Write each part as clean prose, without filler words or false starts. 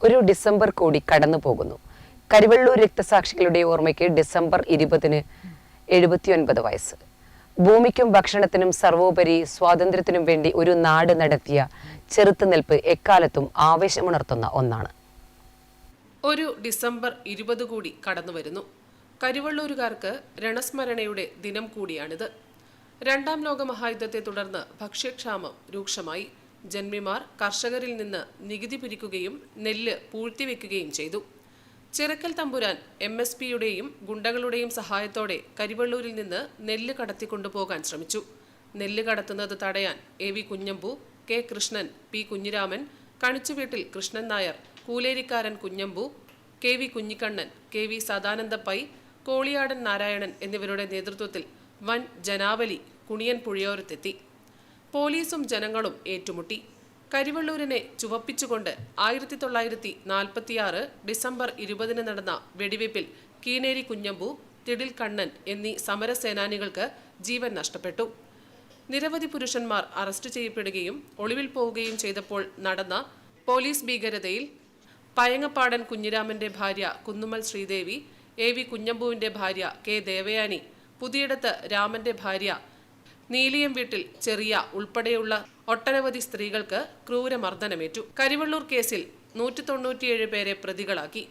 ഒരു ഡിസംബർ കൂടി കടന്നു പോകുന്നു. കരിവെള്ളൂർ രക്തസാക്ഷികളുടെ ഓർമ്മയ്ക്ക് ഡിസംബർ 20-ന് 79 വയസ്സ്. ഭൂമിക്കും ഭക്ഷണത്തിനും സർവോപരി സ്വാതന്ത്ര്യത്തിനും വേണ്ടി ഒരു നാട് നടത്തിയ ചെറുത്തുനിൽപ്പ് എക്കാലത്തും ആവേശമുണർത്തുന്ന ഒന്നാണ്. ഒരു ഡിസംബർ 20 കൂടി കടന്നു വരുന്നു. കരിവെള്ളൂരുകാർക്ക് രണസ്മരണയുടെ ദിനം കൂടിയാണിത്. രണ്ടാം ലോക മഹായുദ്ധത്തെ തുടർന്ന് ഭക്ഷ്യക്ഷാമം രൂക്ഷമായി. ജന്മിമാർ കർഷകരിൽ നിന്ന് നികുതി പിരിക്കുകയും നെല്ല് പൂഴ്ത്തിവെക്കുകയും ചെയ്തു. ചിറക്കൽ തമ്പുരാൻ MSPയുടെയും ഗുണ്ടകളുടെയും സഹായത്തോടെ കരിവെള്ളൂരിൽ നിന്ന് നെല്ല് കടത്തിക്കൊണ്ടുപോകാൻ ശ്രമിച്ചു. നെല്ല് കടത്തുന്നത് തടയാൻ AV Kunhambu, K Krishnan, P Kunhiraman, Kanichuveettil Krishnan Nair, Koolerikkaran Kunhambu, KV Kunhikannan, KV Sadananda Pai, Koliyadan Narayanan എന്നിവരുടെ നേതൃത്വത്തിൽ വൻ ജനാവലി കുണിയൻ പുഴയോരത്തെത്തി. പോലീസും ജനങ്ങളും ഏറ്റുമുട്ടി. കരിവെള്ളൂരിനെ ചുവപ്പിച്ചുകൊണ്ട് 1946 ഡിസംബർ 20-ന് നടന്ന വെടിവയ്പിൽ കീനേരി കുഞ്ഞമ്പു, തിടിൽ കണ്ണൻ എന്നീ സമരസേനാനികൾക്ക് ജീവൻ നഷ്ടപ്പെട്ടു. നിരവധി പുരുഷന്മാർ അറസ്റ്റ് ചെയ്യപ്പെടുകയും ഒളിവിൽ പോവുകയും ചെയ്തപ്പോൾ നടന്ന പോലീസ് ഭീകരതയിൽ പയങ്ങപ്പാടൻ കുഞ്ഞിരാമന്റെ ഭാര്യ കുന്നുമ്മൽ ശ്രീദേവി, AV കുഞ്ഞമ്പുവിന്റെ ഭാര്യ K ദേവയാനി, പുതിയിടത്ത് രാമന്റെ ഭാര്യ നീലിയം വീട്ടിൽ ചെറിയ ഉൾപ്പെടെയുള്ള ഒട്ടനവധി സ്ത്രീകൾക്ക് ക്രൂരമർദ്ദനമേറ്റു. കരിവെള്ളൂർ കേസിൽ 197 പേരെ പ്രതികളാക്കി.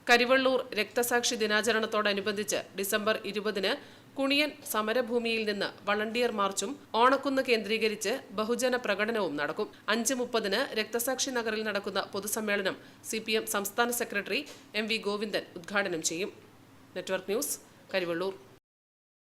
കരിവെള്ളൂർ രക്തസാക്ഷി ദിനാചരണത്തോടനുബന്ധിച്ച് ഡിസംബർ 20-ന് കുണിയൻ സമരഭൂമിയിൽ നിന്ന് വളണ്ടിയർ മാർച്ചും ഓണക്കുന്ന് കേന്ദ്രീകരിച്ച് ബഹുജന പ്രകടനവും നടക്കും. 5:30-ന് രക്തസാക്ഷി നഗറിൽ നടക്കുന്ന പൊതുസമ്മേളനം CPM സംസ്ഥാന സെക്രട്ടറി MV ഗോവിന്ദൻ ഉദ്ഘാടനം ചെയ്യും. Network news, Karivellur.